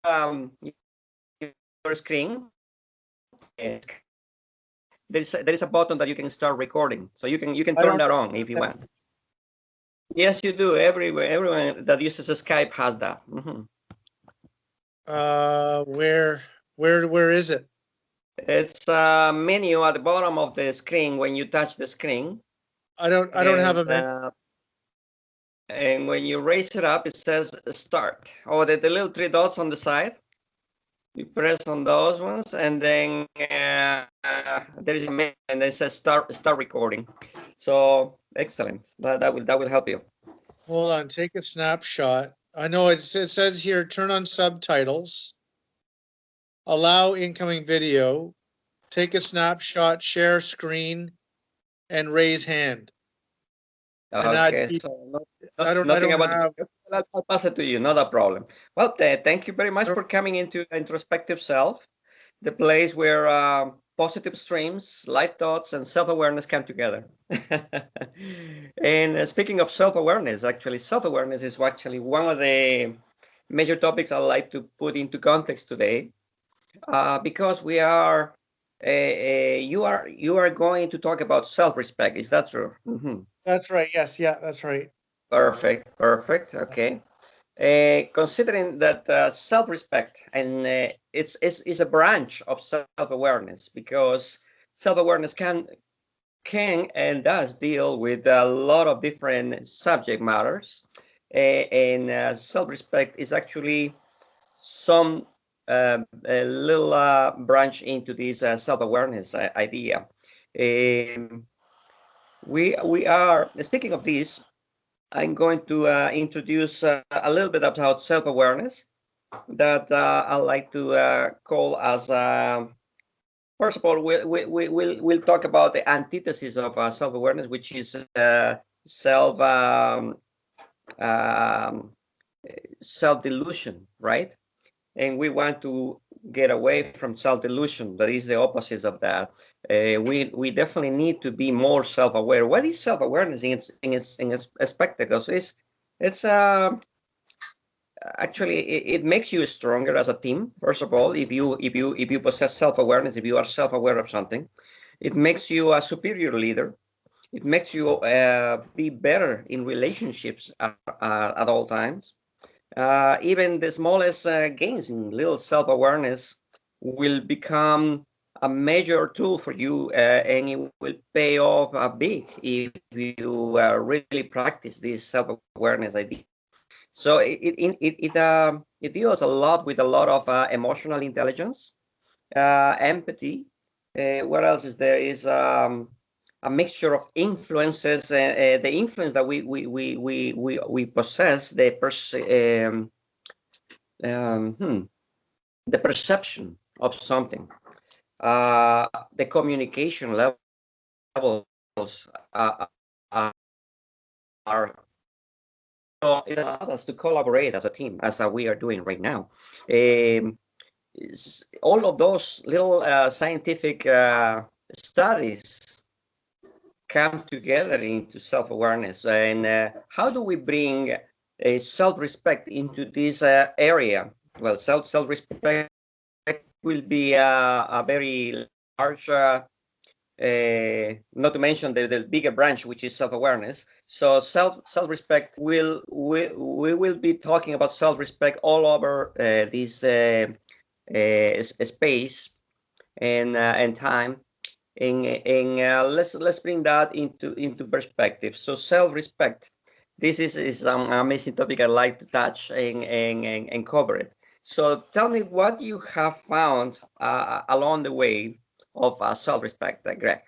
your screen, there is a button that you can start recording, so you can turn that on if you want. Yes, you do. Everyone that uses Skype has that. Where is it? It's a menu at the bottom of the screen when you touch the screen. I don't have a menu. And when you raise it up, it says start. Or the little three dots on the side. You press on those ones, and then there is a menu, and it says start recording. So excellent. That will help you. Hold on, take a snapshot. I know it says here, turn on subtitles, allow incoming video, take a snapshot, share screen, and raise hand. Okay, so nothing about it. I'll pass it to you, not a problem. Well, thank you very much for coming into Introspective Self, the place where positive streams, light thoughts, and self-awareness come together. And speaking of self-awareness, actually, self-awareness is actually one of the major topics I'd like to put into context today, because we are, you are going to talk about self-respect. Is that true? That's right. Yes. Yeah, that's right. Perfect. Okay. Considering that self-respect and it's a branch of self-awareness, because self-awareness can and does deal with a lot of different subject matters, and self-respect is actually some a little branch into this self-awareness idea. We are speaking of this. I'm going to introduce a little bit about self-awareness that I like to call as, first of all, we'll talk about the antithesis of self-awareness, which is self-delusion, right? And we want to get away from self-delusion. That is the opposite of that. We definitely need to be more self-aware. What is self-awareness in its spectacles? It's actually it makes you stronger as a team. First of all, if you possess self-awareness, if you are self-aware of something, it makes you a superior leader. It makes you be better in relationships at all times. Even the smallest gains in little self-awareness will become a major tool for you, and it will pay off big if you really practice this self-awareness idea. So it deals a lot with a lot of emotional intelligence, empathy. What else is there? Is a mixture of influences. The influence that we possess, the perception of something, the communication levels are. So it allows us to collaborate as a team, as we are doing right now. All of those little scientific studies come together into self-awareness. And how do we bring a self-respect into this area? Well, self-respect will be a very large, not to mention the bigger branch, which is self-awareness. So self-respect we will be talking about self-respect all over this space and time. And let's bring that into perspective. So self-respect. This is an amazing topic I'd like to touch and cover it. So tell me what you have found along the way of self-respect, Greg.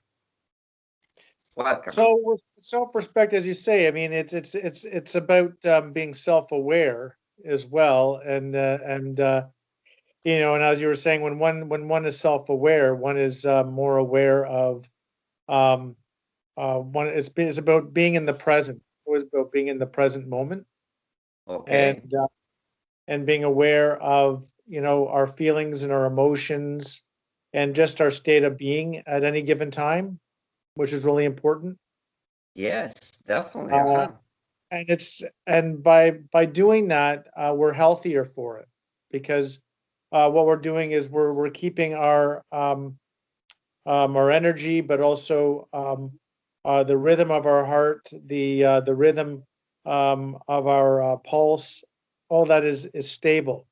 Welcome. So with self-respect, as you say, I mean, it's about being self-aware as well, and you know, and as you were saying, when one is self-aware, one is more aware of one. It's about being in the present. Always about being in the present moment. Okay. And being aware of, you know, our feelings and our emotions, and just our state of being at any given time, which is really important. Yes, definitely. And by doing that, we're healthier for it. because what we're doing is we're keeping our energy, but also the rhythm of our heart, the rhythm of our pulse, all that is stable.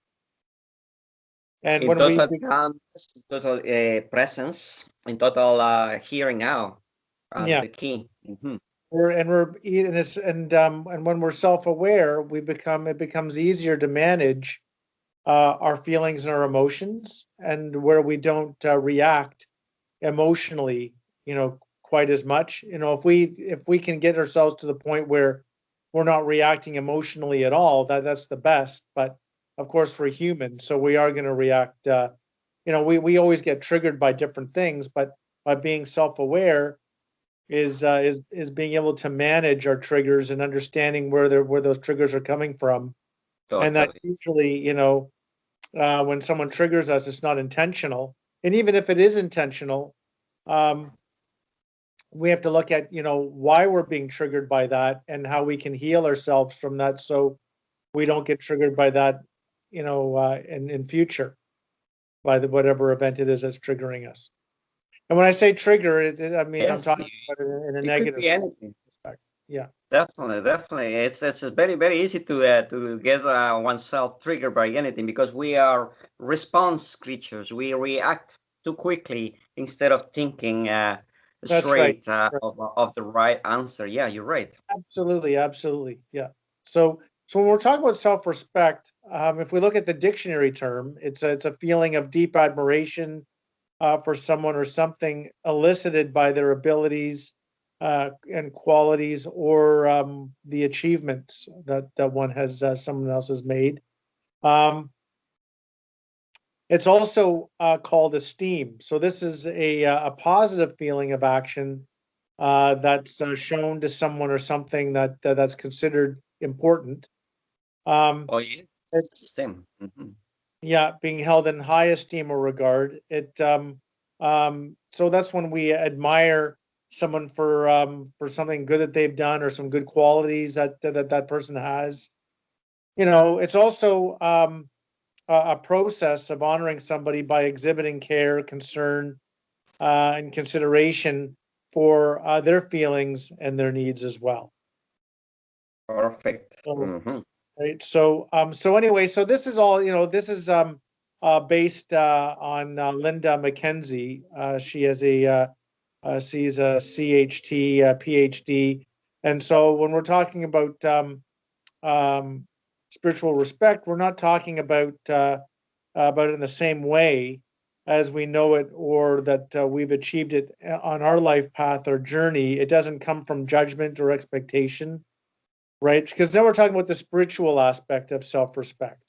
And In when we total calmness, in total presence, in total here and now as yeah, the key. Mhm. we're eating this, and when we're self-aware, it becomes easier to manage our feelings and our emotions, and where we don't react emotionally, quite as much. If we can get ourselves to the point where we're not reacting emotionally at all, that's the best. But of course, we're human, so we are going to react. We always get triggered by different things, but by being self-aware is being able to manage our triggers and understanding where those triggers are coming from, and that Totally. usually, when someone triggers us, it's not intentional, and even if it is intentional, um, we have to look at why we're being triggered by that and how we can heal ourselves from that, so we don't get triggered by that in future, by whatever event it is that's triggering us. And when I say trigger, I mean I'm Yes, talking about it in a it could negative be anything. aspect. Yeah, Definitely, definitely. It's very, very easy to get oneself triggered by anything because we are response creatures. We react too quickly instead of thinking that's right. straight of the right answer. Yeah, you're right. Absolutely, absolutely. Yeah. So when we're talking about self-respect, if we look at the dictionary term, it's a feeling of deep admiration for someone or something elicited by their abilities and qualities, or the achievements that one has someone else has made. Um, it's also called esteem. So this is a positive feeling of action that's shown to someone or something that's considered important. Um, Oh, yeah. it's Same. Mhm. Yeah, being held in high esteem or regard. So that's when we admire someone for something good that they've done, or some good qualities that person has. It's also a process of honoring somebody by exhibiting care, concern, and consideration for their feelings and their needs as well. Perfect. So, Mhm. right. So anyway, so this is all, this is based on Linda McKenzie. She's a CHT, PhD. And so when we're talking about um, spiritual respect, we're not talking about it in the same way as we know it, or that we've achieved it on our life path or journey. It doesn't come from judgment or expectation, right? Because then we're talking about the spiritual aspect of self-respect.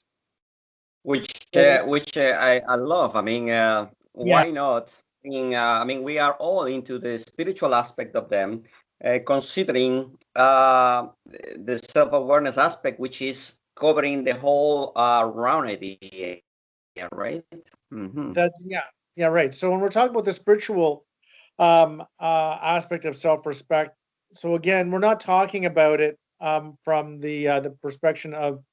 Which I love. I mean, Yeah, why not? I mean, we are all into the spiritual aspect of them, considering the self-awareness aspect, which is covering the whole round idea, right? Hmm. yeah, right. So when we're talking about the spiritual aspect of self-respect, so again, we're not talking about it from the perspective of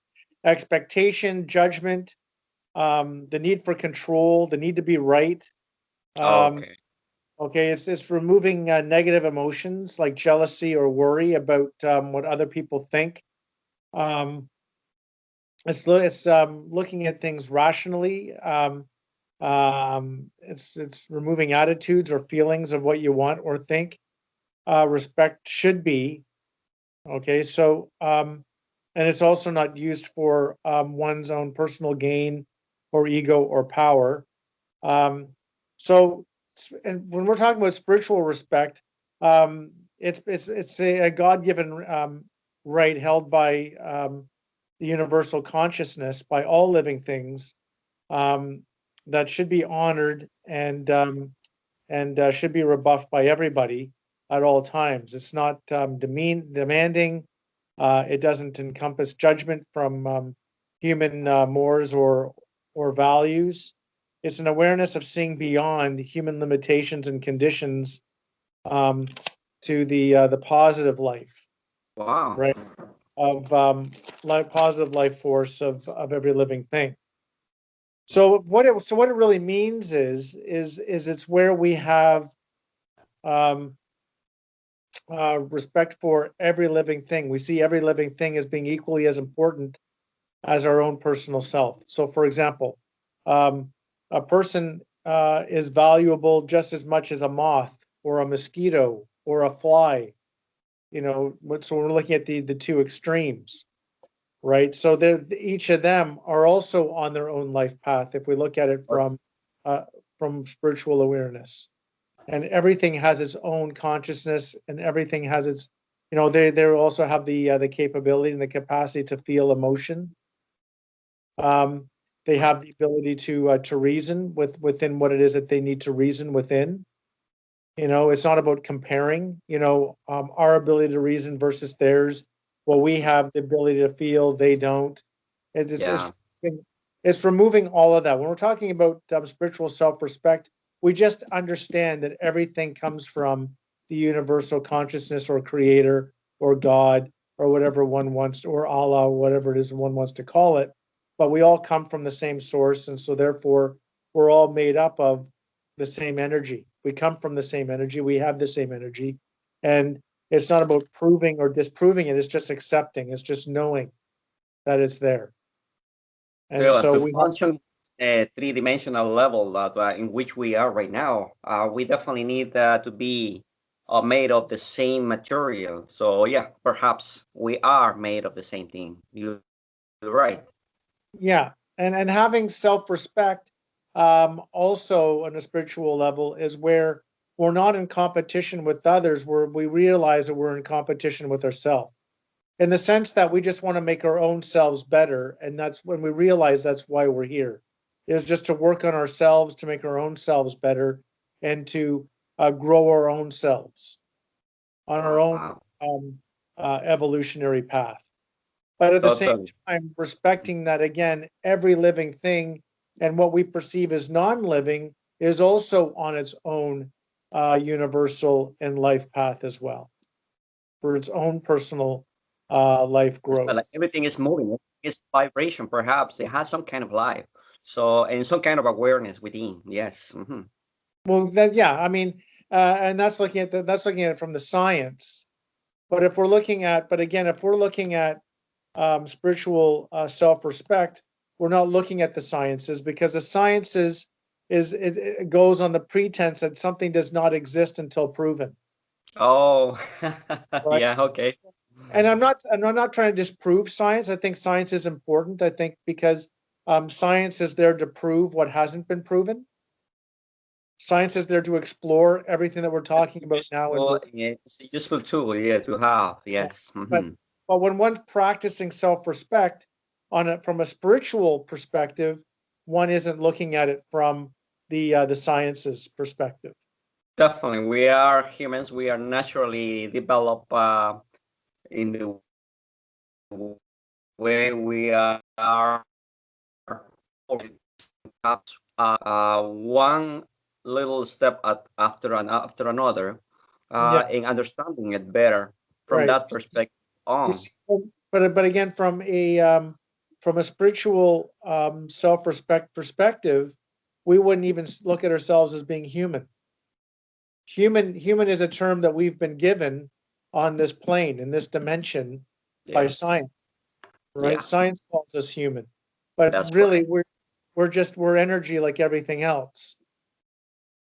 expectation, judgment, the need for control, the need to be right. Um, Okay. okay, it's removing negative emotions like jealousy or worry about what other people think. Um, it's looking at things rationally. It's removing attitudes or feelings of what you want or think. Respect should be okay. And it's also not used for one's own personal gain or ego or power. Um, so, and when we're talking about spiritual respect, it's a God-given right held by the universal consciousness, by all living things, um, that should be honored and should be rebuffed by everybody at all times. It's not demanding. It doesn't encompass judgment from human mores or values. It's an awareness of seeing beyond human limitations and conditions um, to the positive life, Wow. right? Of positive life force of every living thing. So what it really means is it's where we have respect for every living thing. We see every living thing as being equally as important as our own personal self. So, for example, a person is valuable just as much as a moth or a mosquito or a fly. You know, so we're looking at the two extremes, right? So each of them are also on their own life path. If we look at it from spiritual awareness, and everything has its own consciousness, and everything has its, you know, they also have the capability and the capacity to feel emotion. They have the ability to reason within what it is that they need to reason within. You know, it's not about comparing, you know, our ability to reason versus theirs. Well, we have the ability to feel, they don't. It's it's Yeah. it's, it's removing all of that. When we're talking about spiritual self-respect, we just understand that everything comes from the universal consciousness or creator or God or whatever one wants, or Allah, whatever it is one wants to call it. But we all come from the same source, and so therefore we're all made up of the same energy. We come from the same energy. We have the same energy, and it's not about proving or disproving it. It's just accepting. It's just knowing that it's there. And Well, so to we have, function three-dimensional level that, in which we are right now, we definitely need to be made of the same material. So yeah, perhaps we are made of the same thing. You're right. yeah, and having self-respect, also on a spiritual level, is where we're not in competition with others, where we realize that we're in competition with ourselves. In the sense that we just want to make our own selves better, and that's when we realize that's why we're here, is just to work on ourselves, to make our own selves better, and to grow our own selves on our own Wow. evolutionary path. But at the same Totally. time, respecting that, again, every living thing and what we perceive as non-living is also on its own universal and life path as well, for its own personal life But like growth. everything is moving. It's vibration, perhaps. It has some kind of life. So, and some kind of awareness within. Yes. Well, then, yeah, I mean, and that's looking at it from the science. But if we're looking at, but again, if we're looking at spiritual self-respect, we're not looking at the sciences, because the sciences it goes on the pretense that something does not exist until proven, Oh, right? yeah. Okay. And I'm not trying to disprove science. I think science is important. I think because science is there to prove what hasn't been proven. Science is there to explore everything that we're talking about now and Well, more. yeah, it's a useful tool, yeah, to have. Yeah. Yes. But when one's practicing self-respect from a spiritual perspective, one isn't looking at it from the sciences perspective. Definitely. We are humans. We are naturally developed in the way we are one little step after another, Yeah, in understanding it better from right. that perspective You on. see, but again, from a spiritual self-respect perspective, we wouldn't even look at ourselves as being human. Human is a term that we've been given on this plane, in this dimension, by Yes. science, right? Yeah, Science calls us human, but that's really correct. we're energy like everything else,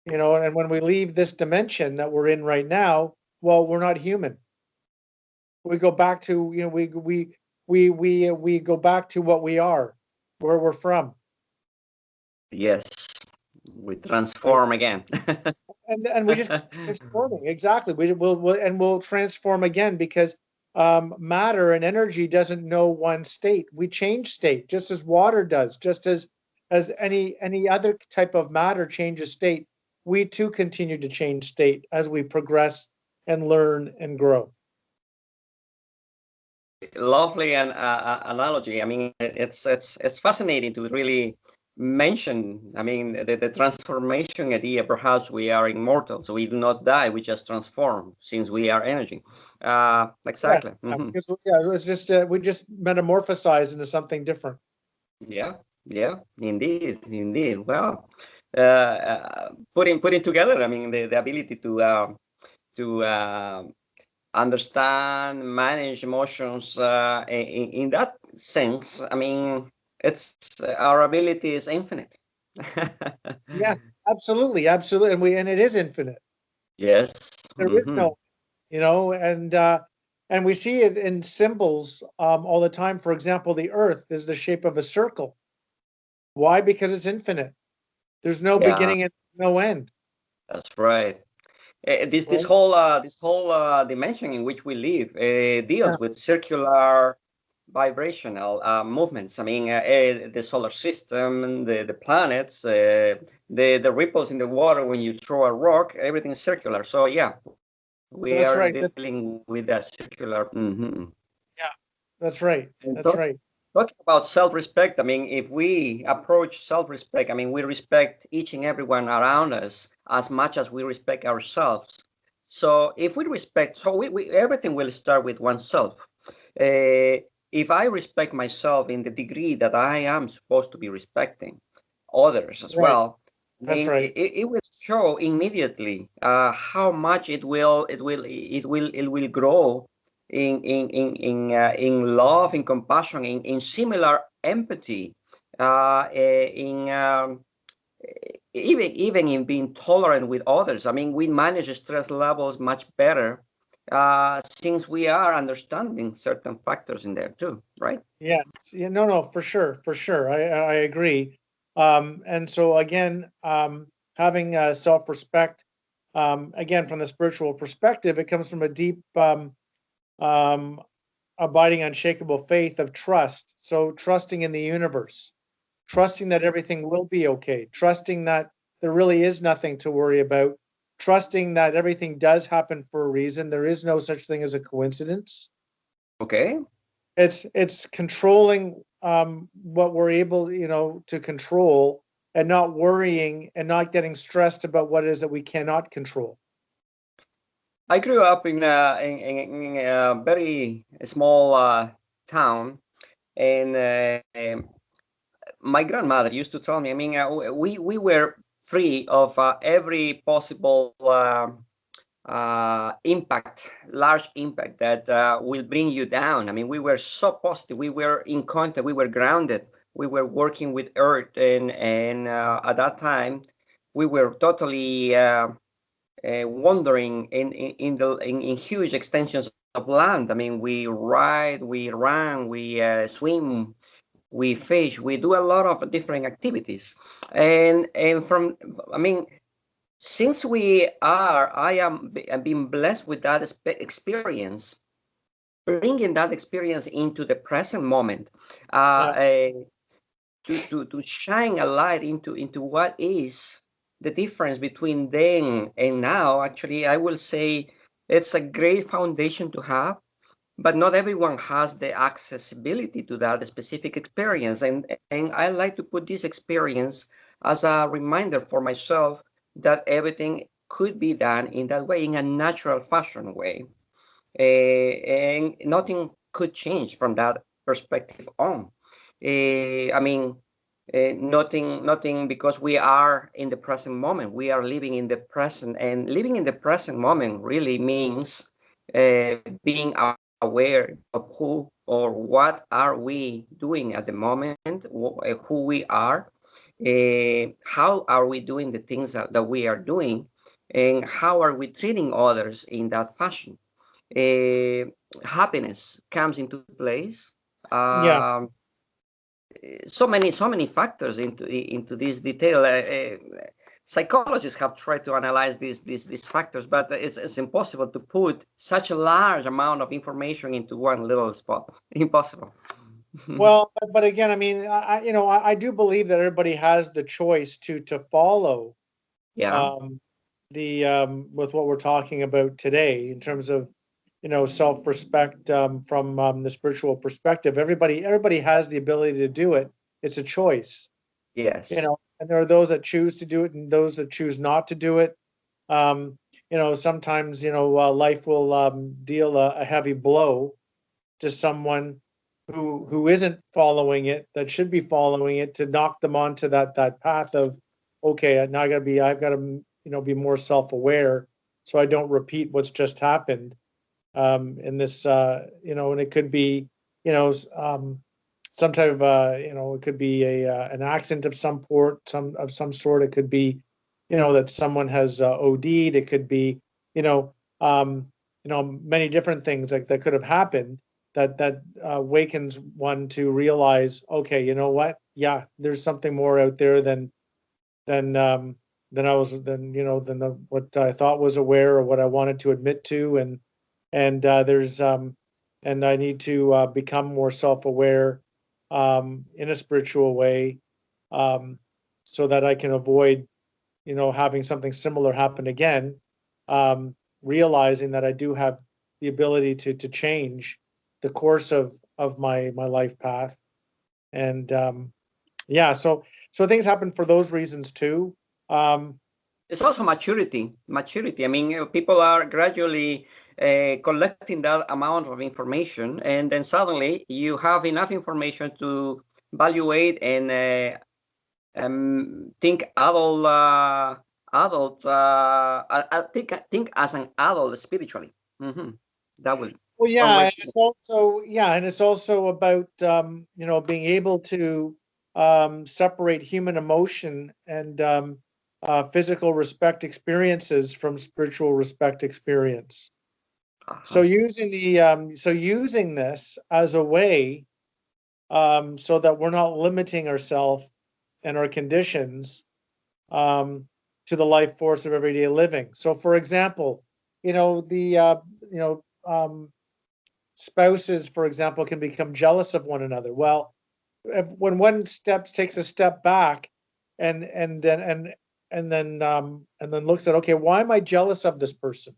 you know. And when we leave this dimension that we're in right now, well, we're not human. We go back to, you know, we go back to what we are, where we're from, Yes. We right? transform again. And we just keep transforming. Exactly. We'll transform again, because matter and energy doesn't know one state. We change state just as water does, just as any other type of matter changes state. We too continue to change state as we progress and learn and grow. Lovely analogy. I mean, it's fascinating to really mention. I mean, the transformation idea. Perhaps we are immortal, so we do not die. We just transform, since we are energy. Exactly. Yeah, because, yeah, it was just we just metamorphosize into something different. Yeah. Yeah, indeed. Well, putting together, I mean, the ability to understand, manage emotions in that sense. I mean, it's our ability is infinite. Yeah, absolutely, absolutely, and it is infinite. Yes. There is no, and we see it in symbols all the time. For example, the Earth is the shape of a circle. Why? Because it's infinite. There's no Yeah, beginning and no end. that's right. Right? This whole dimension in which we live Yeah, deals with circular vibrational movements. I mean, the solar system, the planets, the ripples in the water when you throw a rock, everything is circular. So yeah, we that's are right. dealing with a circular. Yeah, that's right. And That's right. talking about self-respect, I mean, if we approach self-respect, I mean, we respect each and everyone around us as much as we respect ourselves. So if we respect, so we everything will start with oneself. If I respect myself in the degree that I am supposed to be respecting others as Right. well, I That's mean, right. it will show immediately how much it will grow in love, in compassion, in similar empathy, in even in being tolerant with others. I mean, we manage stress levels much better since we are understanding certain factors in there too, right? Yes. Yeah, no, no, for sure, for sure. I agree. And so again, having self-respect, again, from the spiritual perspective, it comes from a deep, um, abiding, unshakable faith of trust. So trusting in the universe, trusting that everything will be okay, trusting that there really is nothing to worry about, trusting that everything does happen for a reason. There is no such thing as a coincidence. Okay. It's controlling what we're able, to control, and not worrying and not getting stressed about what it is that we cannot control. I grew up in a very small town, and my grandmother used to tell me. I mean, we were free of every possible impact, large impact that will bring you down. I mean, we were so positive. We were in contact. We were grounded. We were working with earth, and at that time, we were totally wandering in huge extensions of land. I mean, we ride, we run, we swim, we fish, we do a lot of different activities, and from, I mean, since I am being blessed with that experience, bringing that experience into the present moment, Yeah, to shine a light into what is the difference between then and now. Actually, I will say it's a great foundation to have, but not everyone has the accessibility to that specific experience. And I like to put this experience as a reminder for myself that everything could be done in that way, in a natural fashion way. And nothing could change from that perspective on. I mean, nothing, because we are in the present moment. We are living in the present, and living in the present moment really means being aware of who or what are we doing at the moment, who we are, how are we doing the things that we are doing, and how are we treating others in that fashion. uh, Happiness comes into place. yeah. Um, so many factors into this detail. Psychologists have tried to analyze these factors, but it's impossible to put such a large amount of information into one little spot. Impossible. Well, but again, I mean, I do believe that everybody has the choice to follow Yeah. um, the with what we're talking about today in terms of self-respect from the spiritual perspective. Everybody has the ability to do it. It's a choice, Yes. and there are those that choose to do it and those that choose not to do it. Sometimes life will deal a heavy blow to someone who isn't following it, that should be following it, to knock them onto that path of, okay, now I've got to, be more self-aware, so I don't repeat what's just happened. In this, and it could be, some type of, it could be an accident of some sort. It could be, that someone has OD'd. It could be, many different things that could have happened that wakens one to realize, okay, you know what? Yeah, there's something more out there than what I thought was aware, or what I wanted to admit to, and I need to become more self-aware in a spiritual way, so that I can avoid, having something similar happen again. Realizing that I do have the ability to change the course of my life path, and yeah, so things happen for those reasons too. It's also maturity. I mean, people are gradually collecting that amount of information, and then suddenly you have enough information to evaluate and think think as an adult spiritually. That will. Well, yeah, and it's also about being able to separate human emotion and physical respect experiences from spiritual respect experience. So using this as a way, so that we're not limiting ourselves and our conditions to the life force of everyday living. So, for example, spouses, for example, can become jealous of one another. Well, when one takes a step back and then looks at, okay, why am I jealous of this person?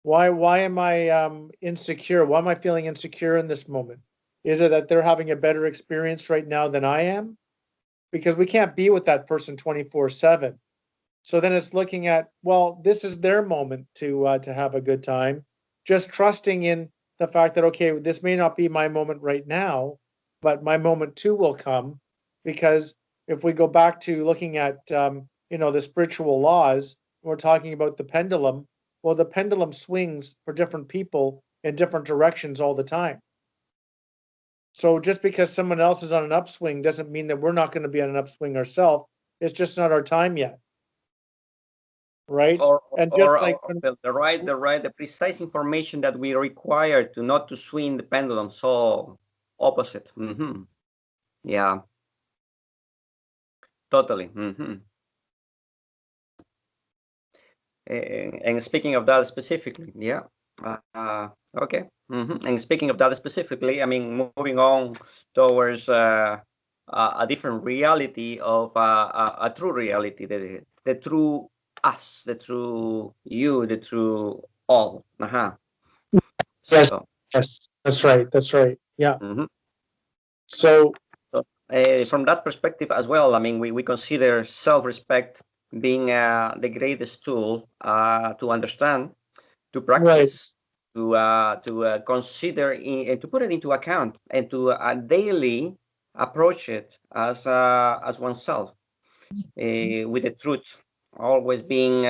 Why am I insecure? Why am I feeling insecure in this moment? Is it that they're having a better experience right now than I am? Because we can't be with that person 24/7. So then it's looking at, well, this is their moment to have a good time. Just trusting in the fact that, okay, this may not be my moment right now, but my moment too will come. Because if we go back to looking at the spiritual laws, we're talking about the pendulum. Well, the pendulum swings for different people in different directions all the time. So just because someone else is on an upswing doesn't mean that we're not going to be on an upswing ourselves. It's just not our time yet. Right? And just like the precise information that we require to not to swing the pendulum so opposite. Yeah, totally. And speaking of that specifically, yeah. Okay. And speaking of that specifically, I mean, moving on towards a different reality of a true reality, the true us, the true you, the true all. Yes, So, yes, that's right. That's right. Yeah. So from that perspective as well, I mean, we consider self-respect being the greatest tool to understand, to practice, to consider, to put it into account, and to daily approach it as oneself with the truth, always being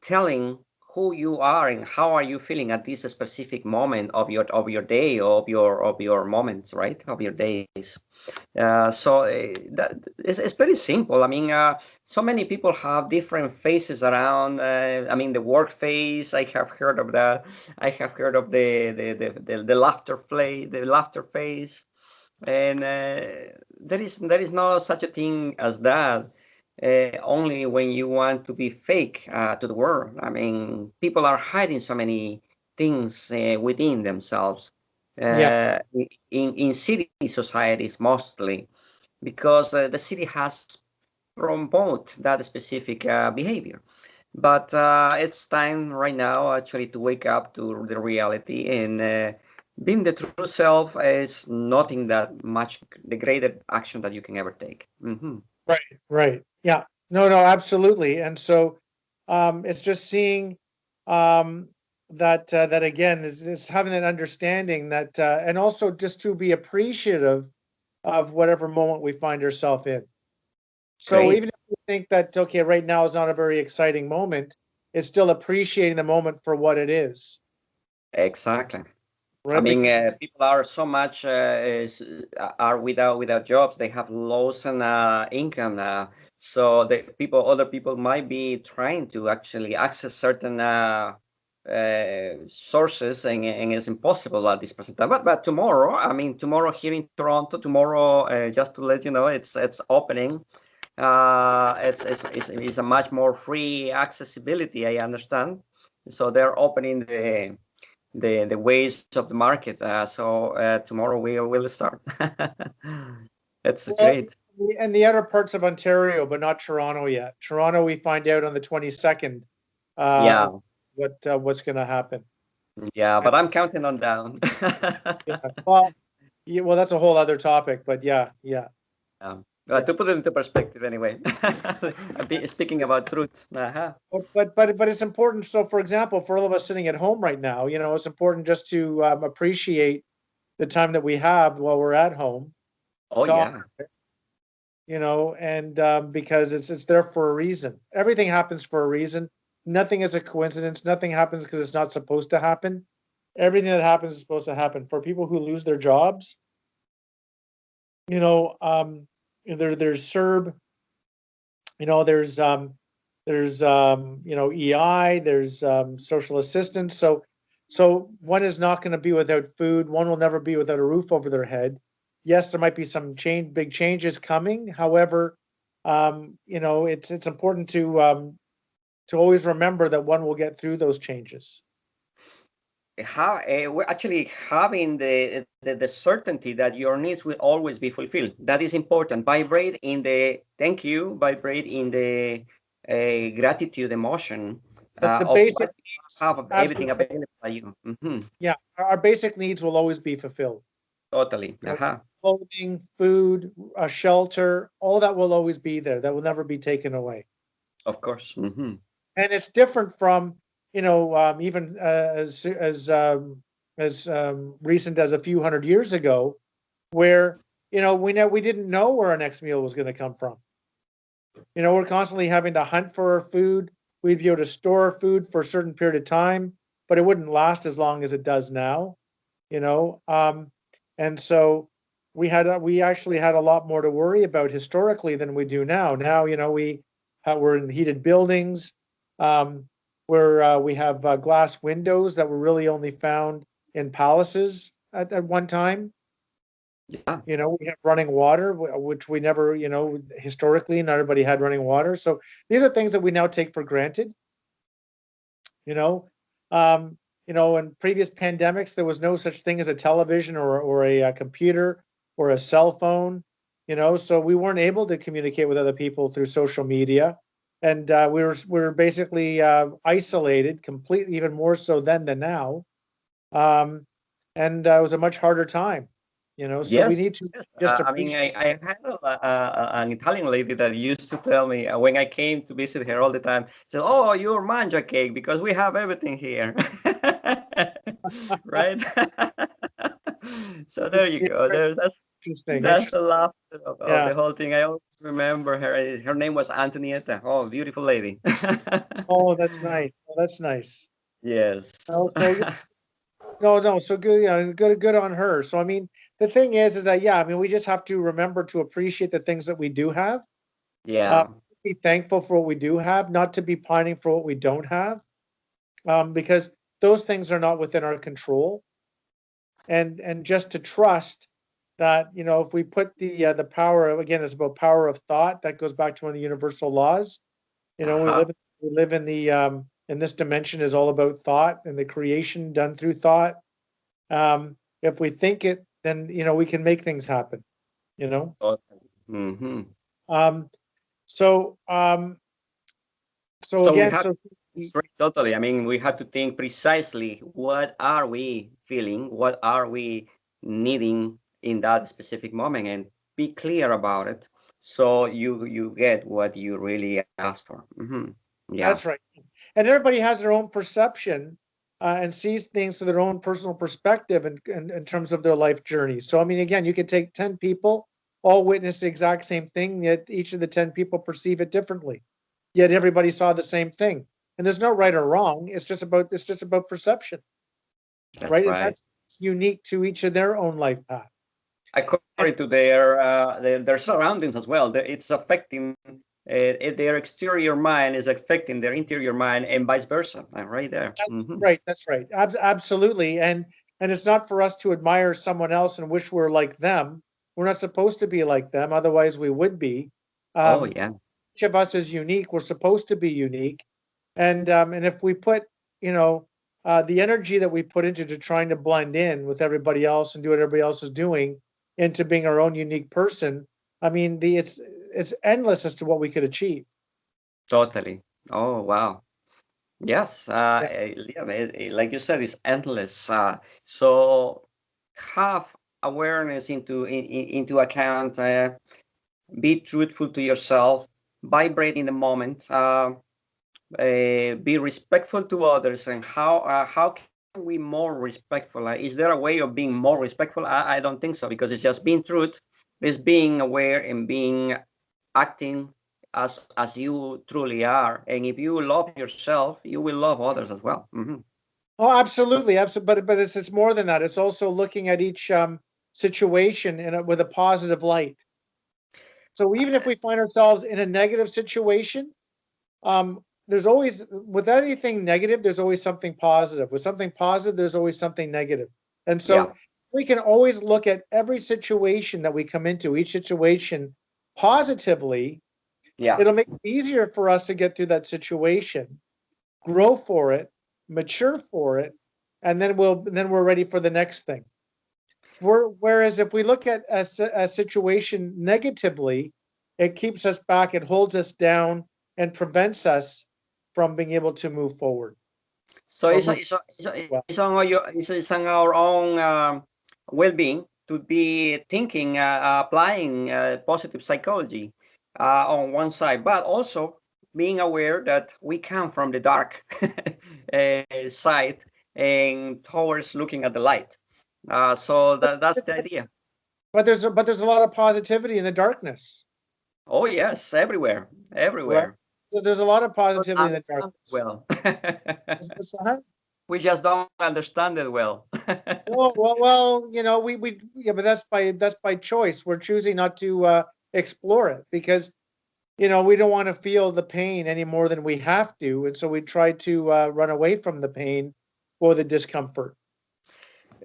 telling who you are and how are you feeling at this specific moment of your day, of your moments, right, of your days. So that it's very simple. I mean, so many people have different phases around. I mean, the work phase. I have heard of that. I have heard of the laughter phase, and there is no such a thing as that. Only when you want to be fake to the world. I mean, people are hiding so many things within themselves. In city societies mostly, because the city has promote that specific behavior. But it's time right now actually to wake up to the reality, and being the true self is nothing that much the greatest action that you can ever take. Right. Yeah. No, absolutely. And so it's just seeing that again is having that understanding that, and also just to be appreciative of whatever moment we find ourselves in. So Great. even if you think that, okay, right now is not a very exciting moment, it's still appreciating the moment for what it is, Exactly. I right? mean, Because people are so much are without jobs. They have loss in income. So the people, other people might be trying to actually access certain sources, and it's impossible at this present time. But tomorrow, I mean, tomorrow here in Toronto, tomorrow, just to let you know, it's opening. It's a much more free accessibility, I understand. So they're opening the ways of the market. So tomorrow we'll start. That's well, great. and the other parts of Ontario, but not Toronto yet. Toronto, we find out on the 22nd Yeah, what's going to happen. yeah, but I'm counting on down. Yeah. Well, yeah, well, that's a whole other topic, but yeah, yeah. To put it into perspective, anyway. Speaking about truth. But it's important. So, for example, for all of us sitting at home right now, it's important just to appreciate the time that we have while we're at home. Oh To yeah, and because it's there for a reason. Everything happens for a reason. Nothing is a coincidence. Nothing happens because it's not supposed to happen. Everything that happens is supposed to happen. For people who lose their jobs, you know, um, there's CERB, there's EI, there's social assistance. So one is not going to be without food. One will never be without a roof over their head. Yes, there might be some big changes coming. However, it's important to always remember that one will get through those changes. we're actually having the certainty that your needs will always be fulfilled. That is important. Vibrate in the thank you, vibrate in the gratitude emotion But the of basic what you needs, have, of everything absolutely, available by you. yeah, our basic needs will always be fulfilled. Totally. You know, clothing, food, shelter, all that will always be there. That will never be taken away. Of course. And it's different from even as recent as a few hundred years ago, where we didn't know where our next meal was going to come from. We're constantly having to hunt for our food. We'd be able to store our food for a certain period of time, but it wouldn't last as long as it does now. you know and so we actually had a lot more to worry about historically than we do now. We're in heated buildings, where we have glass windows that were really only found in palaces at one time. Yeah. We have running water, which we never, historically not everybody had running water. So these are things that we now take for granted. you know in previous pandemics, there was no such thing as a television or a computer or a cell phone. So we weren't able to communicate with other people through social media, and we were basically isolated completely, even more so then than now. And it was a much harder time. So we Yes. need to Yes. just I mean, appreciate. I had an Italian lady that used to tell me when I came to visit her all the time, said, "Oh, you're manja cake because we have everything here." Right? So there It's you go. interesting. That's the Interesting. laughter of Yeah. the whole thing. I always remember her. Her name was Antonietta. Oh, beautiful lady. Oh, that's nice. Oh, that's nice. Yes. Oh, so no, no. So good, good on her. So I mean, the thing is that, yeah, I mean, we just have to remember to appreciate the things that we do have. Uh, Yeah. be thankful for what we do have, not to be pining for what we don't have, because those things are not within our control. And just to trust that, if we put the power again, it's about power of thought. That goes back to one of the universal laws. We Uh-huh. live in this dimension is all about thought and the creation done through thought. If we think it, then we can make things happen. You know. Mm-hmm. Um, so so So we again, have so straight totally. I mean, we have to think precisely what are we feeling, what are we needing in that specific moment, and be clear about it, so you get what you really ask for. Yeah. that's right. And everybody has their own perception and sees things through their own personal perspective in terms of their life journey. So, I mean, again, you could take 10 people, all witness the exact same thing, yet each of the 10 people perceive it differently. Yet everybody saw the same thing. And there's no right or wrong. It's just about perception, That's right? And right. that's unique to each of their own life path. According to their surroundings as well. It's affecting their exterior mind is affecting their interior mind, and vice versa. I'm right there. Right, that's right. Absolutely. And it's not for us to admire someone else and wish we're like them. We're not supposed to be like them, otherwise we would be. Oh Um, yeah, each of us is unique. We're supposed to be unique. And if we put, the energy that we put into trying to blend in with everybody else and do what everybody else is doing into being our own unique person, I mean, it's endless as to what we could achieve. totally. Oh wow. Yes, Yeah. yeah, like you said, it's endless. So have awareness into account. Be truthful to yourself. Vibrate in the moment. Be respectful to others. And how can we more respectful? Is there a way of being more respectful? I don't think so, because it's just being truth. It's being aware and being acting as you truly are. And if you love yourself, you will love others as well. Oh, absolutely, absolutely. But it's more than that. It's also looking at each situation with a positive light. So even if we find ourselves in a negative situation, there's always, with anything negative, there's always something positive. With something positive, there's always something negative. And Yeah, so we can always look at every situation that we come into, each situation positively. yeah. It'll make it easier for us to get through that situation, grow for it, mature for it, and then we're ready for the next thing. Whereas if we look at a situation negatively, it keeps us back, it holds us down, and prevents us from being able to move forward So or it's, move it's, well. it's on our own well-being to be thinking, applying positive psychology on one side, but also being aware that we come from the dark side and towards looking at the light. So that's the idea. But there's a lot of positivity in the darkness, Oh yes, everywhere, right? everywhere. So there's a lot of Don't positivity in the understand it darkness. well. Uh-huh. We just don't understand it well. Well, yeah, but that's by choice. We're choosing not to explore it because we don't want to feel the pain any more than we have to, and so we try to run away from the pain or the discomfort.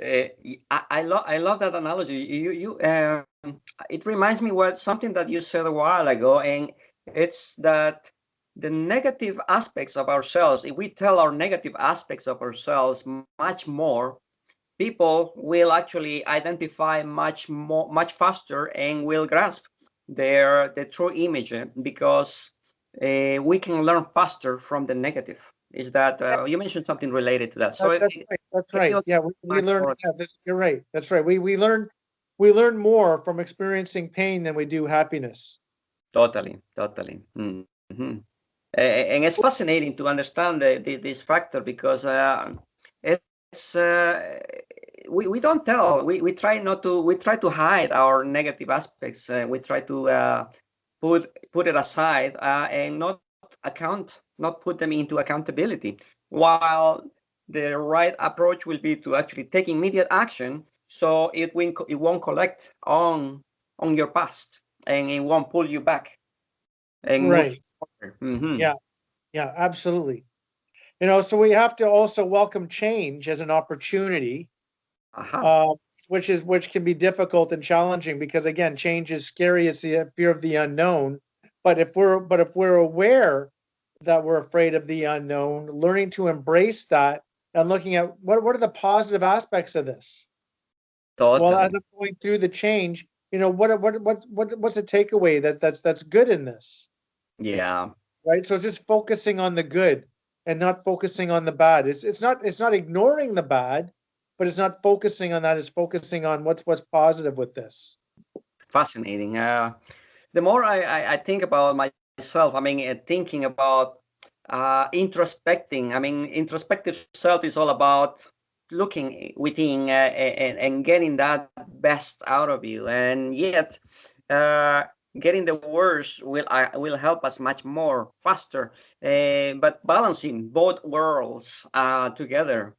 I love that analogy. It reminds me what something that you said a while ago, and it's that the negative aspects of ourselves, if we tell our negative aspects of ourselves much more, people will actually identify much faster and will grasp the true image, because we can learn faster from the negative. Is that you mentioned something related to that? So That's right. That's can right. you Yeah, we explain learn. more? Yeah, you're right. That's right. We learn more from experiencing pain than we do happiness. Totally, totally. And it's fascinating to understand this factor, because it's we don't tell. We try not to. We try to hide our negative aspects. We try to put it aside and not put them into accountability. While the right approach will be to actually take immediate action, so it won't collect on your past, and it won't pull you back and move Right. forward. Mm-hmm. Yeah. Yeah. Absolutely. So we have to also welcome change as an opportunity, Aha. uh, which can be difficult and challenging because again, change is scary. It's the fear of the unknown. But if we're aware that we're afraid of the unknown, learning to embrace that and looking at what are the positive aspects of this. Well, as Totally. I'm going through the change, what's a takeaway that's good in this, Yeah. right? So it's just focusing on the good and not focusing on the bad. It's not ignoring the bad, but it's not focusing on that. It's focusing on what's positive with this. Fascinating. The more I think about myself, I mean, thinking about introspecting. I mean, introspective self is all about looking within and getting that best out of you. And yet, getting the worst will help us much more faster. But balancing both worlds together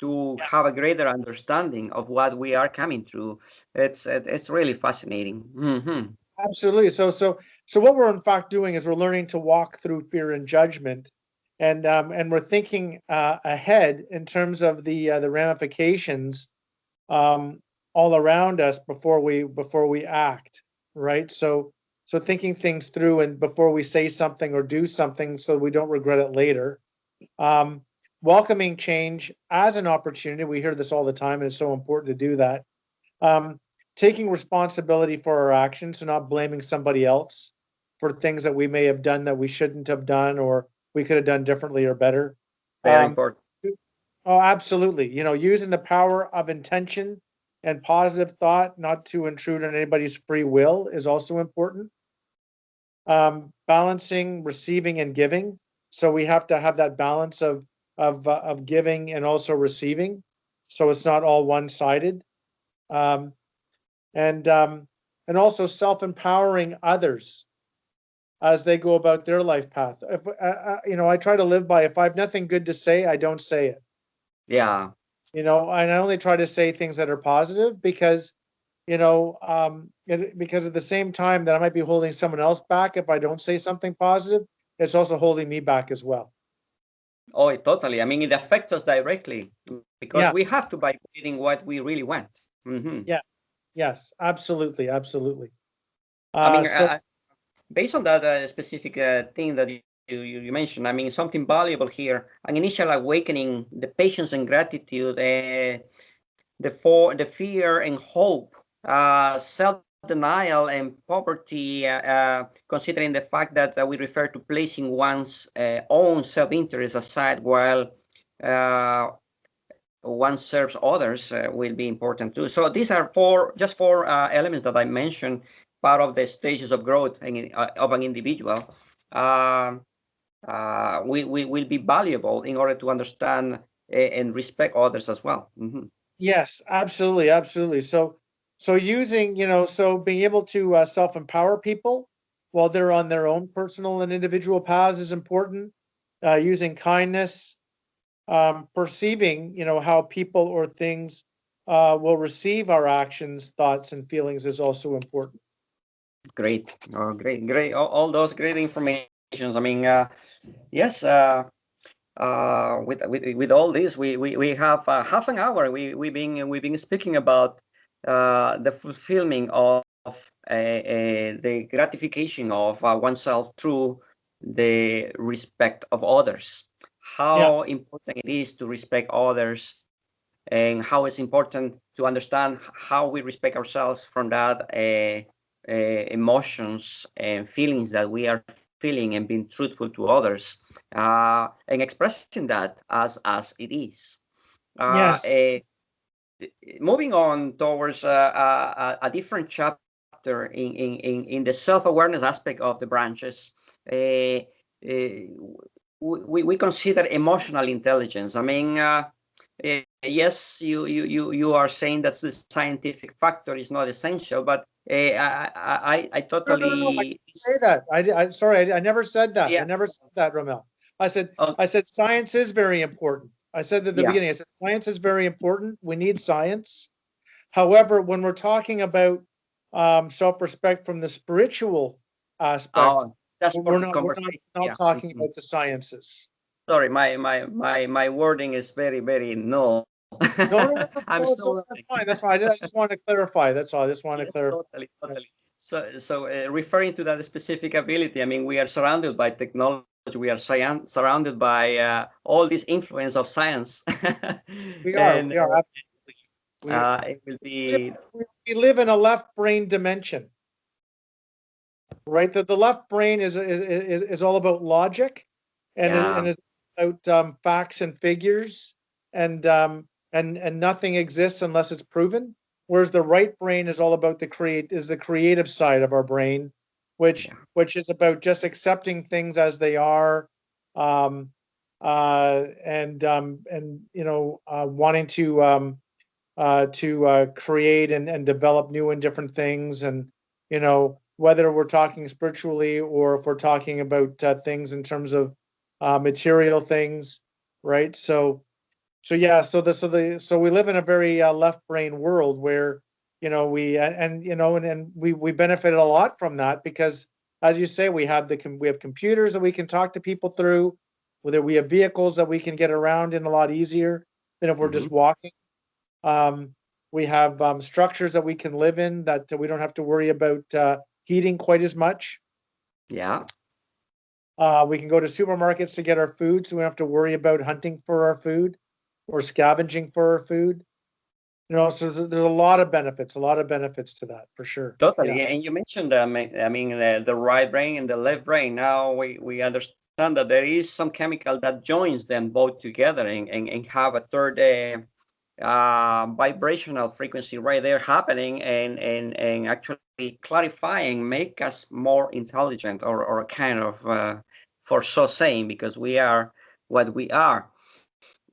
to have a greater understanding of what we are coming through, it's really fascinating. Absolutely. So what we're in fact doing is we're learning to walk through fear and judgment, and we're thinking ahead in terms of the ramifications all around us before we act, right? So thinking things through and before we say something or do something so we don't regret it later. Um, Welcoming change as an opportunity. We hear this all the time, and it's so important to do that. Um, Taking responsibility for our actions, so not blaming somebody else for things that we may have done that we shouldn't have done, or we could have done differently or better. Very Um, important. oh, absolutely. You know, using the power of intention and positive thought, not to intrude on anybody's free will, is also important. Balancing receiving and giving. So we have to have that balance of giving and also receiving, so it's not all one-sided. Um, and and also self-empowering others as they go about their life path. If you know, I try to live by, if I have nothing good to say, I don't say it. Yeah. You know, and I only try to say things that are positive because, you know, because at the same time that I might be holding someone else back if I don't say something positive, it's also holding me back as well. Oh, totally. I mean, it affects us directly because Yeah, we have to by creating what we really want. yeah, yes, absolutely, absolutely. I mean, So based on that specific thing that you mentioned, I mean, something valuable here, an initial awakening, the patience and gratitude, the fear and hope, self-denial and poverty, considering the fact that we refer to placing one's own self-interest aside while one serves others will be important too. So these are just four elements that I mentioned, part of the stages of growth of an individual. We will be valuable in order to understand and respect others as well. yes, absolutely, absolutely. So using, you know, so being able to self-empower people while they're on their own personal and individual paths is important. Using kindness, perceiving, you know, how people or things will receive our actions, thoughts, and feelings is also important. Great. Oh, great. All those great informations. I mean, yes. With all this, we have half an hour. We've been speaking about the fulfillment of the gratification of oneself through the respect of others. Yeah. How important it is to respect others, and how it's important to understand how we respect ourselves from that emotions and feelings that we are feeling, and being truthful to others, and expressing that as it is. Yes. Moving on towards a different chapter in the self-awareness aspect of the branches, we consider emotional intelligence. I mean, yes, you are saying that the scientific factor is not essential, but I No, I totally, didn't say that. Sorry, I never said that. I yeah. never said that, Romel. I said, Oh, I said science is very important. I said at the yeah. beginning, I said science is very important. We need science. However, when we're talking about self-respect from the spiritual aspect, Oh, just for we're this not we're not conversation. not Yeah. talking about the sciences. Sorry, my wording is very null. No, no, no, no, I'm no, still that's learning. fine. That's fine. I just want to clarify. That's all. I just want to Yes, clarify. totally. So referring to that specific ability, I mean, we are surrounded by technology. We are surrounded by all this influence of science, We are. and We are. We it will live, be, we live in a left brain dimension, right? That the left brain is all about logic, and yeah, it's about facts and figures, and and nothing exists unless it's proven. Whereas the right brain is all about the creative side of our brain, which yeah, which is about just accepting things as they are, and wanting to create and develop new and different things, and whether we're talking spiritually or if we're talking about things in terms of material things, right? So yeah, so we live in a very left brain world where we and we benefited a lot from that because, as you say, we have computers that we can talk to people through, whether we have vehicles that we can get around in a lot easier than if we're Hmm. just walking. Um, we have structures that we can live in that we don't have to worry about heating quite as much. Yeah. We can go to supermarkets to get our food, so we don't have to worry about hunting for our food or scavenging for our food. So there's a lot of benefits to that for sure. Totally. Yeah. Yeah, and you mentioned, the right brain and the left brain. Now we understand that there is some chemical that joins them both together and have a third vibrational frequency right there happening and actually clarifying, make us more intelligent or kind of for so saying, because we are what we are.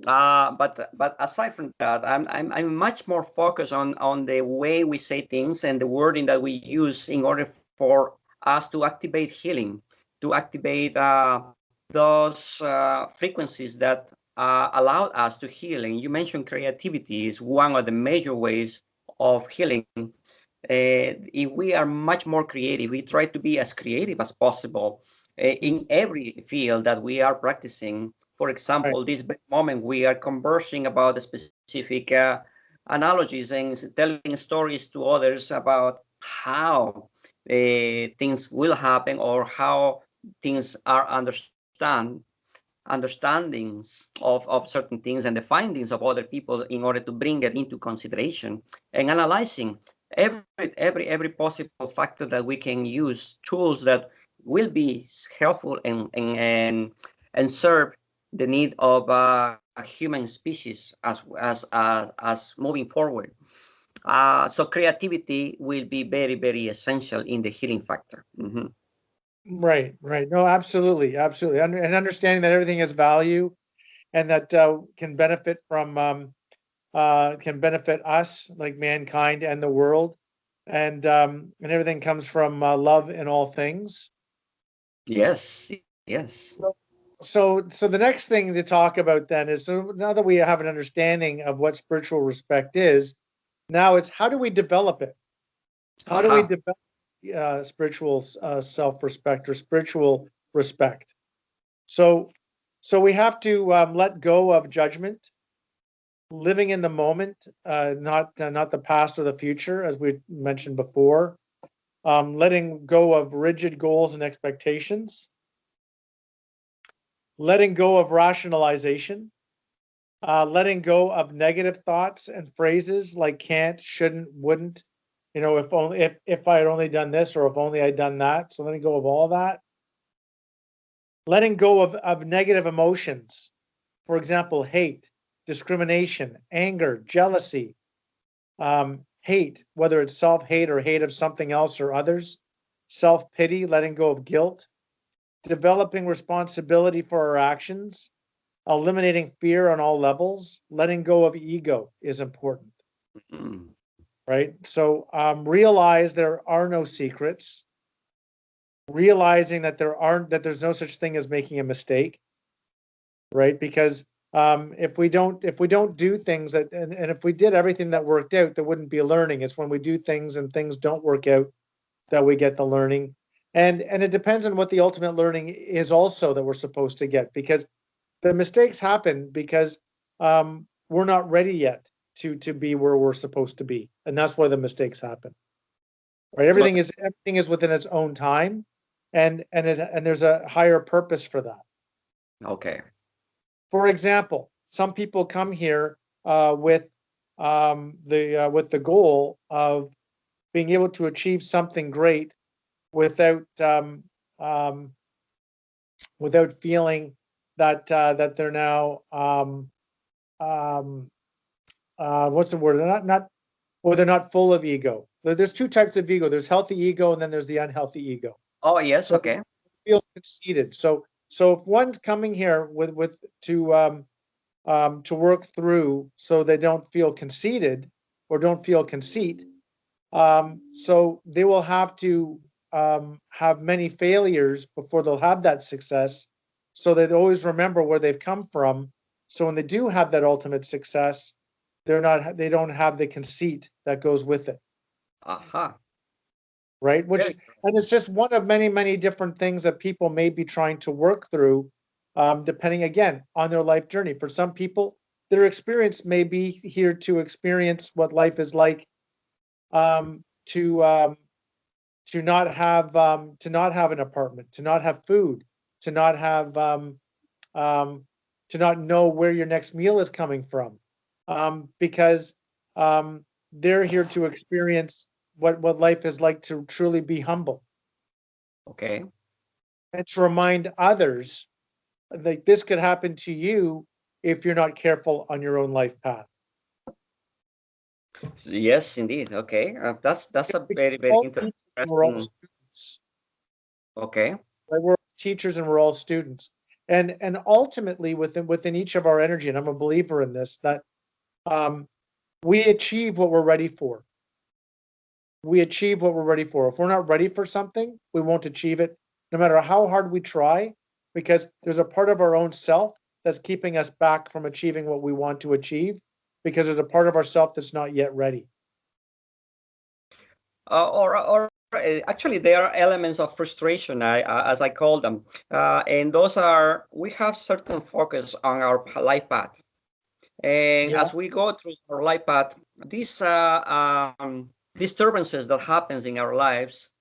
But aside from that, I'm much more focused on the way we say things and the wording that we use in order for us to activate healing, to activate those frequencies that allowed us to heal. And you mentioned creativity is one of the major ways of healing. If we are much more creative, we try to be as creative as possible in every field that we are practicing. For Right. example, this moment we are conversing about specific analogies and telling stories to others about how things will happen or how things are understandings of certain things and the findings of other people in order to bring it into consideration and analyzing every possible factor that we can use, tools that will be helpful and serve the need of a human species as moving forward. So creativity will be very essential in the healing factor. Mhm. Right. No, absolutely. And understanding that everything has value and that can benefit us, like mankind and the world, and everything comes from love in all things. Yes, yes. So the next thing to talk about then is, so now that we have an understanding of what spiritual respect is, now it's how do we develop it? How do we Aha. develop spiritual self-respect or spiritual respect? So, so we have to let go of judgment, living in the moment, not the past or the future, as we mentioned before. Letting go of rigid goals and expectations, letting go of rationalization, letting go of negative thoughts and phrases like can't, shouldn't, wouldn't. If only, if I had only done this, or if only I'd done that. So letting go of all that. Letting go of negative emotions. For example, hate, discrimination, anger, jealousy, hate, whether it's self-hate or hate of something else or others, self-pity, letting go of guilt, developing responsibility for our actions, eliminating fear on all levels, letting go of ego is important, Mm. right? So realize there are no secrets, realizing that there's no such thing as making a mistake, right? Because if we don't do things that, and if we did everything that worked out, there wouldn't be learning. It's when we do things and things don't work out that we get the learning. And it depends on what the ultimate learning is also that we're supposed to get, because the mistakes happen because we're not ready yet to be where we're supposed to be, and that's why the mistakes happen. Right? Everything is within its own time, and there's a higher purpose for that. Okay. For example, some people come here with the goal of being able to achieve something great without um, without feeling that they're now um, what's the word? They're not or they're not full of ego. There's two types of ego. There's healthy ego, and then there's the unhealthy ego. Oh, yes. So Okay. feel conceited. So So if one's coming here with to work through so they don't feel conceited or don't feel conceit, so they will have to have many failures before they'll have that success. So they always remember where they've come from. So when they do have that ultimate success, they don't have the conceit that goes with it. Aha. Right? Which Very is, and it's just one of many, many different things that people may be trying to work through, depending again on their life journey. For some people, their experience may be here to experience what life is like, um, to um, to not have an apartment, to not have food, to not have um, to not know where your next meal is coming from, because they're here to experience what life is like to truly be humble okay. and to remind others like this could happen to you if you're not careful on your own life path. Yes, indeed. Okay. That's a Because very, we're very all teachers and we're all interesting. students, Okay. right? We're all teachers and we're all students, and ultimately within each of our energy, and I'm a believer in this, that um, we achieve what we're ready for. We achieve what we're ready for. If we're not ready for something, we won't achieve it, no matter how hard we try, because there's a part of our own self that's keeping us back from achieving what we want to achieve, because there's a part of ourself that's not yet ready. Or actually, there are elements of frustration, as I call them, and those are we have certain focus on our life path, and Yeah, as we go through our life path, these disturbances that happens in our lives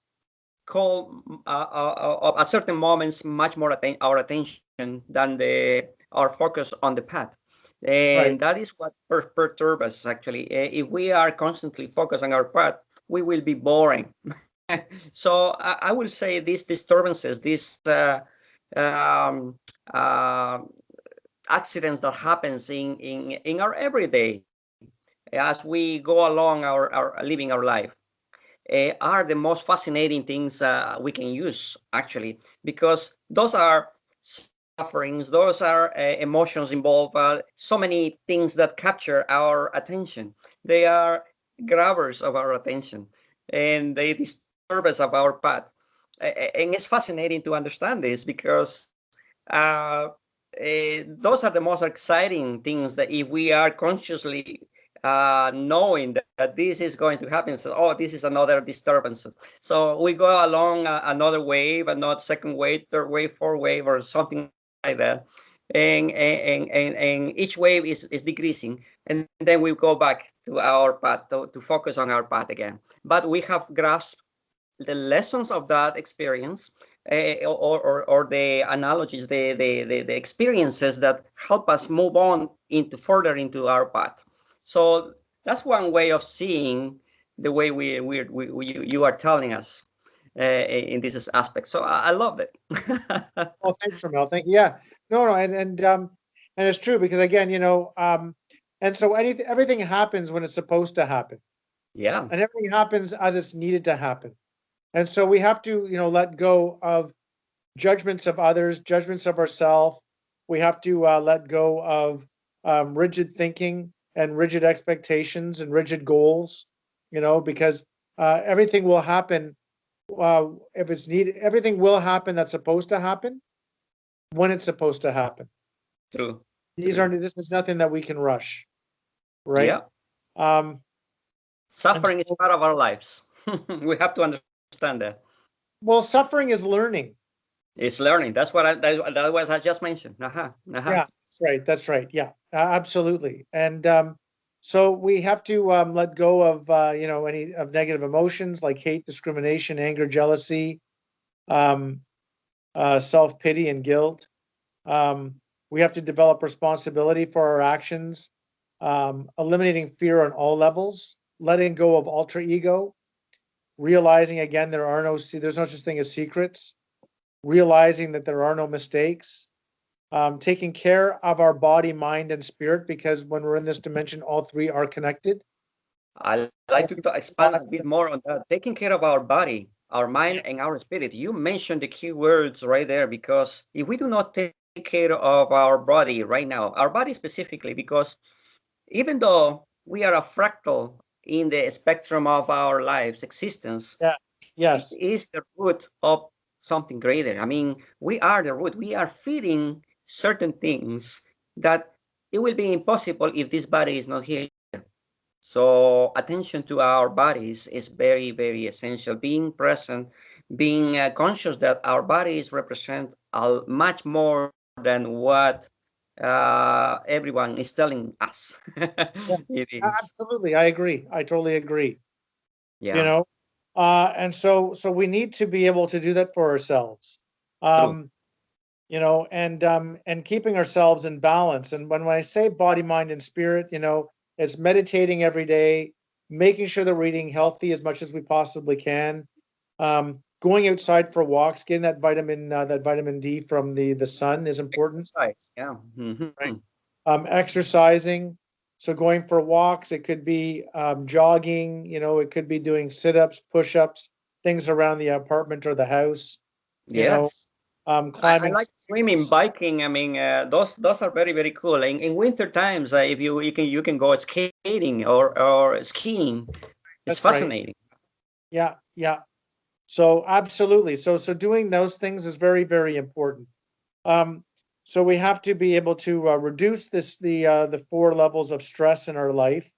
call at certain moments much more our attention than our focus on the path. right. And that is what perturbs us actually. If we are constantly focused on our path, we will be boring. So I will say these disturbances, these um, uh, accidents that happens in our everyday as we go along our living our life are the most fascinating things we can use actually, because those are sufferings, those are emotions involved, so many things that capture our attention. They are grabbers of our attention and they disturb us of our path. And it's fascinating to understand this because those are the most exciting things that if we are consciously knowing that this is going to happen, so oh, this is another disturbance. So we go along another wave, another second wave, third wave, fourth wave, or something like that. And each wave is decreasing. And then we go back to our path to focus on our path again. But we have grasped the lessons of that experience or the analogies, the experiences that help us move on into further into our path. So that's one way of seeing the way you are telling us in this aspect. So I love it. Well, thanks, Ramel. Thank you. Yeah, no, no, and it's true because again, and so everything happens when it's supposed to happen, Yeah, and everything happens as it's needed to happen. And so we have to, let go of judgments of others, judgments of ourselves. We have to let go of rigid thinking and rigid expectations and rigid goals, because everything will happen if it's needed. Everything will happen that's supposed to happen when it's supposed to happen. true, These true. aren't. This is nothing that we can rush, right? Yeah, Um, and suffering is so, part of our lives. We have to understand that. well, suffering is learning. It's learning. That's what that was I just mentioned. Uh-huh. Yeah, that's right. That's right. Yeah, absolutely. And so we have to let go of any of negative emotions like hate, discrimination, anger, jealousy, um, self pity, and guilt. Um, we have to develop responsibility for our actions, eliminating fear on all levels, letting go of alter ego, realizing again there's no such thing as secrets, realizing that there are no mistakes, taking care of our body, mind, and spirit, because when we're in this dimension, all three are connected. I like to expand a bit more on that. Taking care of our body. our mind and our spirit. You mentioned the key words right there, because if we do not take care of our body right now, our body specifically, because even though we are a fractal in the spectrum of our lives existence, Yeah. it Yes. is the root of something greater. I mean, we are the root. We are feeding certain things that it will be impossible if this body is not here. So attention to our bodies is very, very essential. Being present, being conscious that our bodies represent much more than what everyone is telling us. Yeah. It is. Absolutely. I agree. I totally agree. You Yeah, know, and so we need to be able to do that for ourselves. true. Um, and keeping ourselves in balance. And when I say body, mind, and spirit, it's meditating every day, making sure that we're eating healthy as much as we possibly can, going outside for walks, getting that vitamin D from the sun is important, Exercise. Yeah. right? Exercising, so going for walks. It could be jogging. It could be doing sit-ups, push-ups, things around the apartment or the house. You know, Yes. I climbing like swimming, stairs. biking. I mean, those are very, very cool. In winter times, if you can go skating or skiing. It's That's right. fascinating. Yeah, yeah. So absolutely. So doing those things is very, very important. Um, so we have to be able to reduce the 4 levels of stress in our life.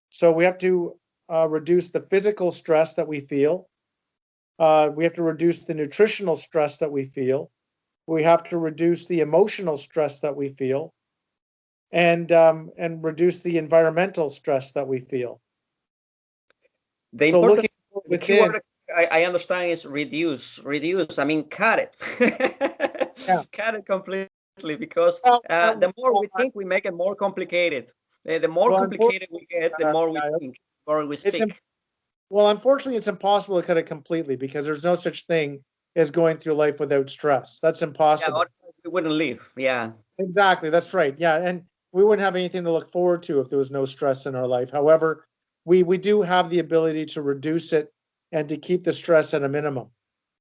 So we have to reduce the physical stress that we feel. We have to reduce the nutritional stress that we feel. We have to reduce the emotional stress that we feel, and reduce the environmental stress that we feel. The So important, looking the within, keyword I understand is reduce. Reduce. I mean, cut it. yeah. Cut it completely, because Well, the more well, we think, we make it more complicated. The more well, complicated we get, the more we think, the more we it's speak. well, unfortunately, it's impossible to cut it completely because there's no such thing as going through life without stress. That's Yeah, impossible. otherwise we wouldn't live. Yeah, Exactly. That's right. Yeah, and we wouldn't have anything to look forward to if there was no stress in our life. However, we do have the ability to reduce it and to keep the stress at a minimum. I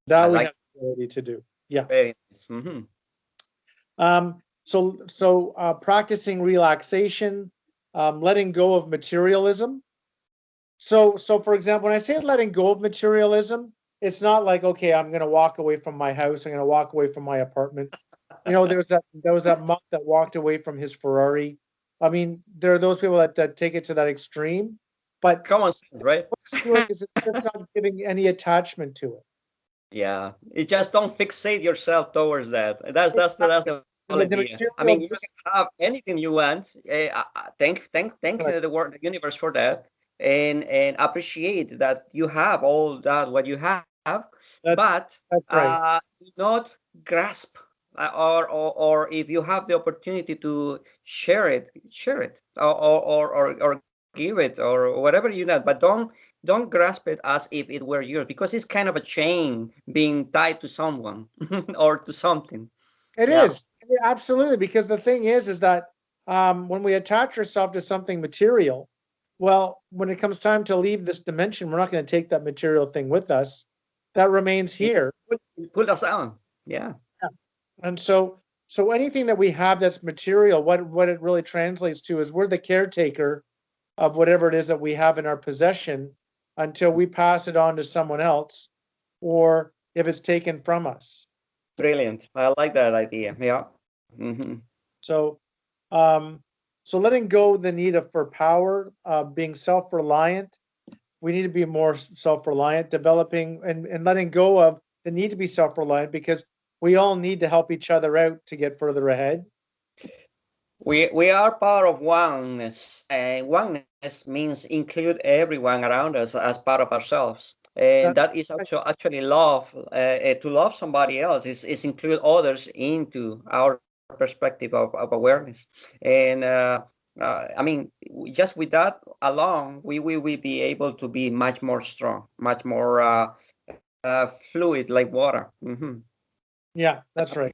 That we like have the ability to do. Yeah. very nice. Hmm. So practicing relaxation, letting go of materialism. So for example, when I say letting go of materialism, it's not like, okay, I'm going to walk away from my house. I'm going to walk away from my apartment. There was that monk that walked away from his Ferrari. I mean, there are those people that take it to that extreme, but Common sense, right? what you're doing is it's just not giving any attachment to it. Yeah, you just don't fixate yourself towards that. That's the whole The idea. I material mean, you just can have anything you want. Thank right. the world, the universe for that, and appreciate that you have all that what you have, That's but that's right. do not grasp, or if you have the opportunity to share it, or give it, or whatever you need, but don't grasp it as if it were yours, because it's kind of a chain being tied to someone or to something. It Yeah, is. Yeah, absolutely, because the thing is that when we attach ourselves to something material, well, when it comes time to leave this dimension, we're not going to take that material thing with us. That remains it here. pull us on. Yeah, Yeah. And so anything that we have that's material, what it really translates to is we're the caretaker of whatever it is that we have in our possession until we pass it on to someone else, or if it's taken from us. brilliant. I like that idea. Yeah. Hmm. So, um, so letting go the need of for power, being self-reliant. We need to be more self-reliant, developing and letting go of the need to be self-reliant because we all need to help each other out to get further ahead. We are part of oneness, and oneness means include everyone around us as part of ourselves. And That's that is actually love. To love somebody else is include others into our perspective of awareness. And I mean, just with that alone, we will be able to be much more strong, much more fluid like water. Hmm. yeah, that's right.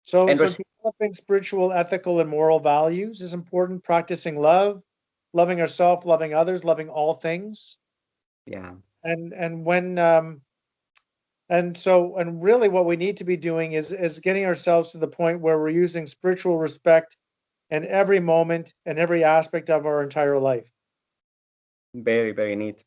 So And so developing spiritual, ethical, and moral values is important. Practicing love, loving ourselves, loving others, loving all things. yeah. and when and really what we need to be doing is getting ourselves to the point where we're using spiritual respect in every moment and every aspect of our entire life. Very, very neat.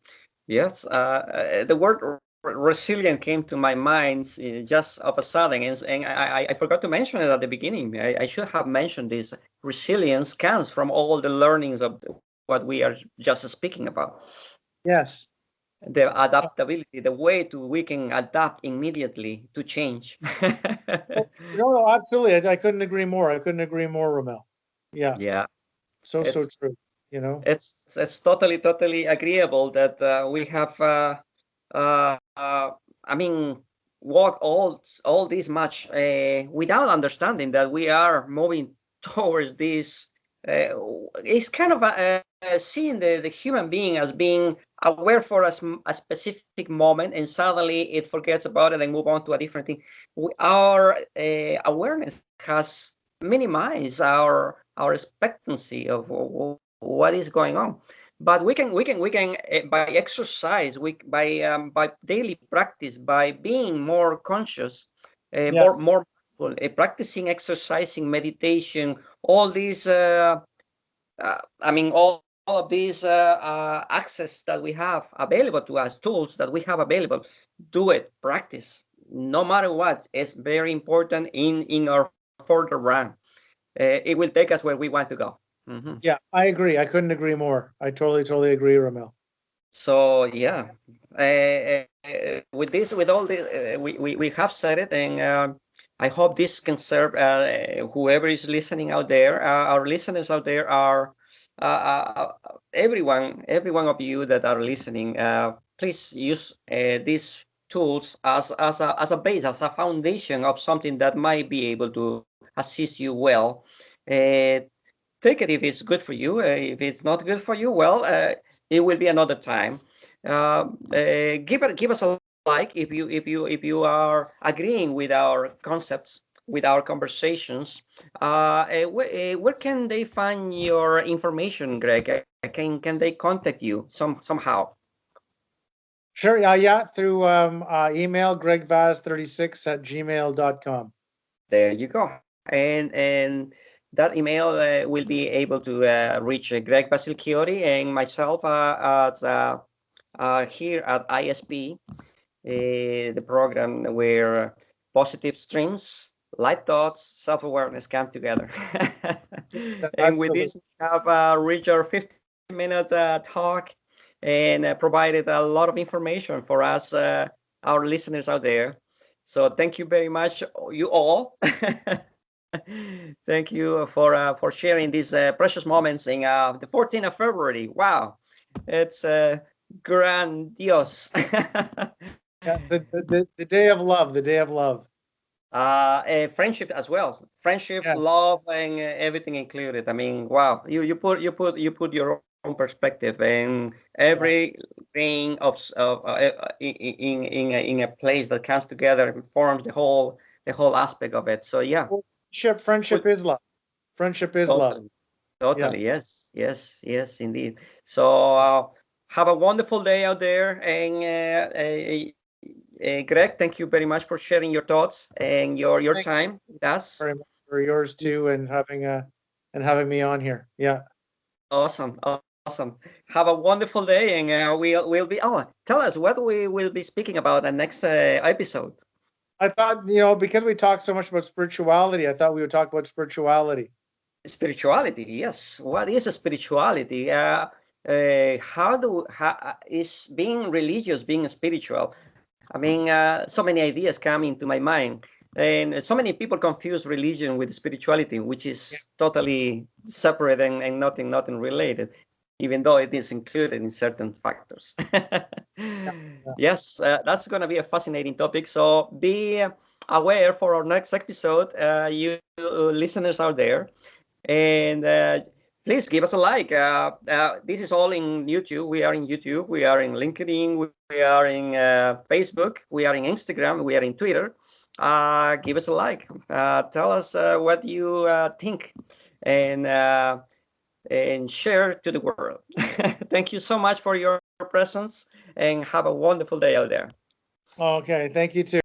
Yes, the word resilient came to my mind just of a sudden, and I forgot to mention it at the beginning. I should have mentioned this. Resilience comes from all the learnings of what we are just speaking about. Yes. The adaptability, the way to we can adapt immediately to change. No, absolutely. I couldn't agree more. I couldn't agree more, Ramel. Yeah. Yeah, So it's true. You know? it's totally agreeable that we have I mean walk all this much without understanding that we are moving towards this. It's kind of seeing the human being as being aware for a specific moment, and suddenly it forgets about it and move on to a different thing. Our awareness has minimized our expectancy of what is going on. But we can by exercise, by daily practice, by being more conscious, Yes. more practicing, exercising, meditation, all these I mean all of these access that we have available to us, tools that we have available, do it, practice, no matter what. It's very important in our further run. It will take us where we want to go. Mm-hmm. Yeah, I agree. I couldn't agree more. I totally agree, Ramel. So yeah, with this, with all this, we have said it, and I hope this can serve whoever is listening out there. Our listeners out there are every one of you that are listening. Please use these tools as a base, as a foundation of something that might be able to assist you well. Uh, Take it if it's good for you. If it's not good for you, well, it will be another time. Give us a like if you are agreeing with our concepts, with our conversations. Where can they find your information, Greg? Can they contact you somehow? Sure. Yeah. Through email, gregvaz36@gmail.com. There you go. And that email will be able to reach Greg Basilchiori and myself here at IS.P, the program where positive streams, light thoughts, self-awareness come together. And with Absolutely. this, we have reached our 15-minute talk and provided a lot of information for us, our listeners out there. So thank you very much, you all. Thank you for sharing these precious moments in the 14th of February. Wow, it's grandiose. Yeah. The day of love. The day of love. Friendship as well. Friendship, Yes. love, and everything included. I mean, wow, you put your own perspective and Yeah. everything of in a place that comes together and forms the whole aspect of it. So yeah, Well, friendship put is love. Friendship is love. totally. Yeah. Totally, yes, yes, yes, indeed. So have a wonderful day out there, and Greg, thank you very much for sharing your thoughts and your Thank you time with us. very much for yours too, and having me on here. Yeah. Awesome, awesome. Have a wonderful day, and we'll be. Oh, tell us what we will be speaking about the next episode. I thought, because we talked so much about spirituality, I thought we would talk about spirituality. Spirituality, yes. What is a spirituality? How is being religious, being spiritual? I mean, so many ideas come into my mind, and so many people confuse religion with spirituality, which Yeah. is totally separate and nothing related, even though it is included in certain factors. Yeah. Yes, that's going to be a fascinating topic. So be aware for our next episode, you listeners out there, and please give us a like. This is all in YouTube. We are in YouTube. We are in LinkedIn. We are in Facebook. We are in Instagram. We are in Twitter. Give us a like. Tell us what you think, and share to the world. Thank you so much for your presence and have a wonderful day out there. Okay, thank you too.